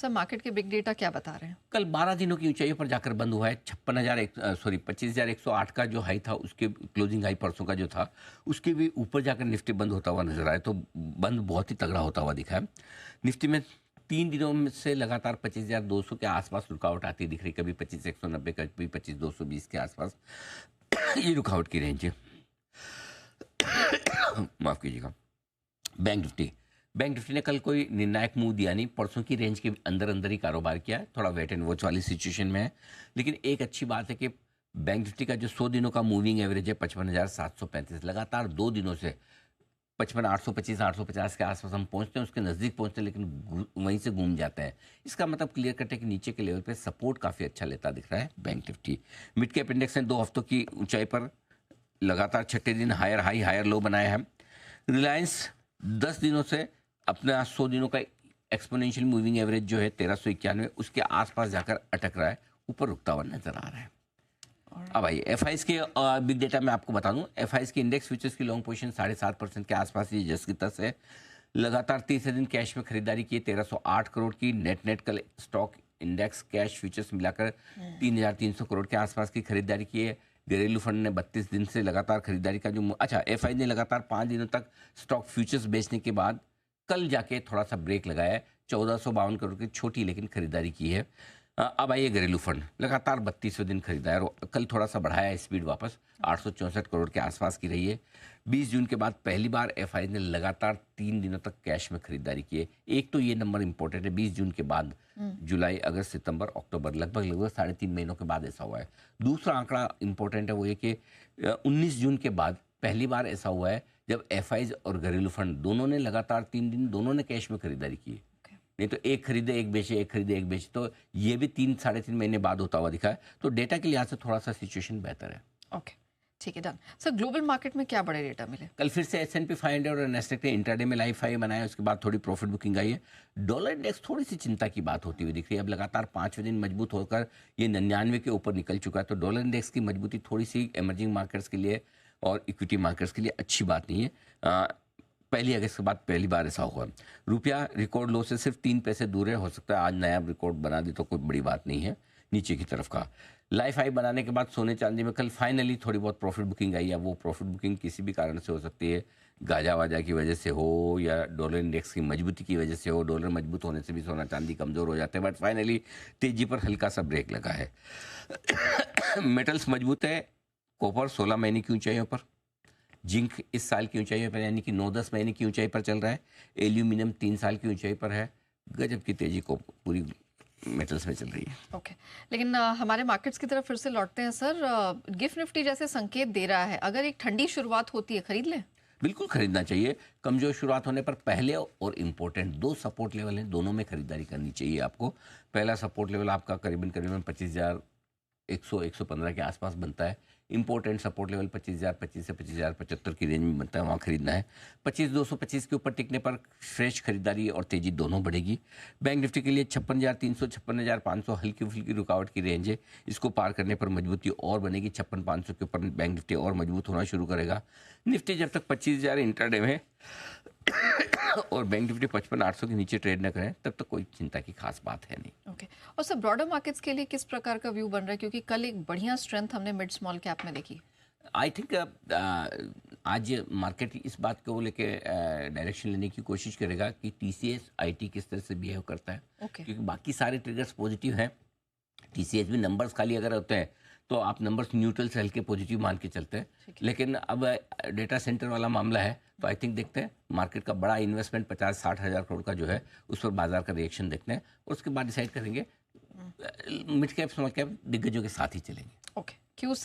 Sir market के big data क्या बता रहे हैं? कल 12 दिनों की ऊंचाइयों पर जाकर बंद हुआ है। 25,108 का जो हाई था, उसके क्लोजिंग हाई परसों का जो था, उसके भी ऊपर जाकर निफ्टी बंद होता हुआ नजर आया। तो बंद बहुत ही तगड़ा होता हुआ दिखा है। निफ्टी में 3 दिनों में से लगातार 25,200 के आसपास रुकावट आती दिख रही। कभी 25,190, कभी 25,220 के आसपास ये रुकावट की रेंज है। माफ कीजिएगा। बैंक निफ्टी ने कल कोई निर्णायक मूव दिया नहीं। परसों की रेंज के अंदर अंदर ही कारोबार किया है। थोड़ा वेट एंड वॉच वाली सिचुएशन में है। लेकिन एक अच्छी बात है कि बैंक निफ्टी का जो 100 दिनों का मूविंग एवरेज है 55,735, लगातार 2 दिनों से 55,825 850 के आसपास हम पहुंचते हैं, उसके नज़दीक पहुंचते हैं, लेकिन वहीं से घूम जाते हैं। इसका मतलब क्लियर कट है कि नीचे के लेवल पे सपोर्ट काफ़ी अच्छा लेता दिख रहा है bank Nifty. Mid cap index ने 2 हफ्तों की ऊंचाई पर लगातार छठे दिन हायर हाई हायर लो बनाया है। रिलायंस 10 दिनों से अपना 100 दिनों का एक्सपोनेंशियल मूविंग एवरेज जो है 1391, उसके आसपास जाकर अटक रहा है, ऊपर रुकता हुआ नजर आ रहा है। अब आइए एफआईज के बिग डेटा में आपको बता दूं। एफआईज की इंडेक्स फ्यूचर्स की लॉन्ग पोजीशन 7.5% के आसपास ये जस की तस है। लगातार तीसरे दिन कैश में खरीदारी की 1308 करोड़ की। नेट कल स्टॉक इंडेक्स कैश फ्यूचर्स मिलाकर 3,300 करोड़ के आसपास की खरीदारी की है। घरेलू फंड ने 32 दिन से लगातार खरीदारी का जो एफआई ने लगातार 5 दिनों तक स्टॉक फ्यूचर्स बेचने के बाद कल जाके थोड़ा सा ब्रेक लगाया है। 1452 करोड़ की छोटी लेकिन खरीदारी की है। अब आइए घरेलू फंड लगातार 32वें दिन खरीदा है और कल थोड़ा सा बढ़ाया है स्पीड, वापस 864 करोड़ के आसपास की रही है। 20 जून के बाद पहली बार एफआई ने लगातार 3 दिनों तक कैश में खरीदारी की है। एक तो ये नंबर इंपॉर्टेंट है, 20 जून के बाद जुलाई अगस्त सितंबर अक्टूबर लगभग 3.5 महीनों के बाद ऐसा हुआ है। दूसरा आंकड़ा इंपॉर्टेंट है, वो ये कि 19 जून के बाद पहली बार ऐसा हुआ है जब एफआईज और घरेलू फंड दोनों ने लगातार 3 दिन दोनों ने कैश में खरीदारी की है। नहीं तो एक खरीदे एक बेचे, एक खरीदे एक बेचे, तो ये भी 3 साढ़े 3 महीने बाद होता हुआ दिखा है। तो डेटा के लिहाज से थोड़ा सा सिचुएशन बेहतर है। ओके, ठीक है, डन। सर ग्लोबल मार्केट में क्या बड़े डेटा मिले? कल फिर से S&P 500 और नेस्डेक ने इंट्राडे में लाइफ हाई बनाया, उसके बाद थोड़ी प्रॉफिट बुकिंग आई है। डॉलर इंडेक्स थोड़ी सी चिंता की बात होती हुई दिख रही है। अब लगातार 5वें दिन मजबूत होकर ये 99 के ऊपर निकल चुका है। तो डॉलर इंडेक्स की मजबूती थोड़ी सी एमर्जिंग मार्केट्स के लिए और इक्विटी मार्केट्स के लिए अच्छी बात नहीं है। 1 अगस्त के बाद पहली बार ऐसा हुआ। रुपया रिकॉर्ड लो से सिर्फ 3 पैसे दूर है। हो सकता है आज नया रिकॉर्ड बना दे तो कोई बड़ी बात नहीं है। नीचे की तरफ का लाइफ हाई बनाने के बाद सोने चांदी में कल फाइनली थोड़ी बहुत प्रॉफिट बुकिंग आई है। वो प्रॉफिट बुकिंग किसी भी कारण से हो सकती है, गाजा वाजा की वजह से हो या डॉलर इंडेक्स की मजबूती की वजह से हो। डॉलर मजबूत होने से भी सोना चांदी कमज़ोर हो जाते हैं, बट फाइनली तेजी पर हल्का सा ब्रेक लगा है। मेटल्स मजबूत है। कॉपर 16 महीने की ऊंचाइयों पर, जिंक इस साल की ऊंचाई पर यानी कि 9-10 महीने की ऊंचाई पर चल रहा है। एल्यूमिनियम 3 साल की ऊंचाई पर है। गजब की तेजी को पूरी मेटल्स में चल रही है। ओके, लेकिन हमारे मार्केट्स की तरफ फिर से लौटते हैं सर। गिफ्ट निफ्टी जैसे संकेत दे रहा है, अगर एक ठंडी शुरुआत होती है खरीद लें? बिल्कुल खरीदना चाहिए। कमजोर शुरुआत होने पर पहले और इम्पोर्टेंट 2 सपोर्ट लेवल हैं, दोनों में खरीदारी करनी चाहिए आपको। पहला सपोर्ट लेवल आपका करीबन 25,100-115 के आसपास बनता है। इंपॉर्टेंट सपोर्ट लेवल 25,025 से 25,075 की रेंज में बनता है, वहाँ खरीदना है। 25,225 के ऊपर टिकने पर फ्रेश खरीदारी और तेजी दोनों बढ़ेगी। बैंक निफ्टी के लिए 56,300 56,500 हल्की फुल्की रुकावट की रेंज है। इसको पार करने पर मजबूती और बनेगी। 56,500 के ऊपर बैंक निफ्टी और मजबूत होना शुरू करेगा। निफ्टी जब तक 25,000 इंट्राडे में और बैंक निफ्टी 55,800 के नीचे ट्रेड न करें तब तक कोई चिंता की खास बात है नहीं। ओके, और सर ब्रॉडर मार्केट्स के लिए किस प्रकार का व्यू बन रहा है, क्योंकि कल एक बढ़िया स्ट्रेंथ हमने मिड स्मॉल कैप में देखी? आई थिंक आज मार्केट इस बात को लेके डायरेक्शन लेने की कोशिश करेगा कि TCS IT किस तरह से बिहेव करता है। क्योंकि बाकी सारे ट्रिगर्स पॉजिटिव हैं। TCS भी नंबर्स खाली अगर होते हैं तो आप नंबर्स न्यूट्रल से हल्के पॉजिटिव मान के चलते हैं। लेकिन अब डेटा सेंटर वाला मामला है तो आई थिंक देखते हैं मार्केट का बड़ा इन्वेस्टमेंट 50-60 हज़ार करोड़ का जो है उस पर बाजार का रिएक्शन देखते हैं और उसके बाद डिसाइड करेंगे। मिड कैप स्मॉल कैप दिग्गजों के साथ ही चलेंगे। ओके, क्यों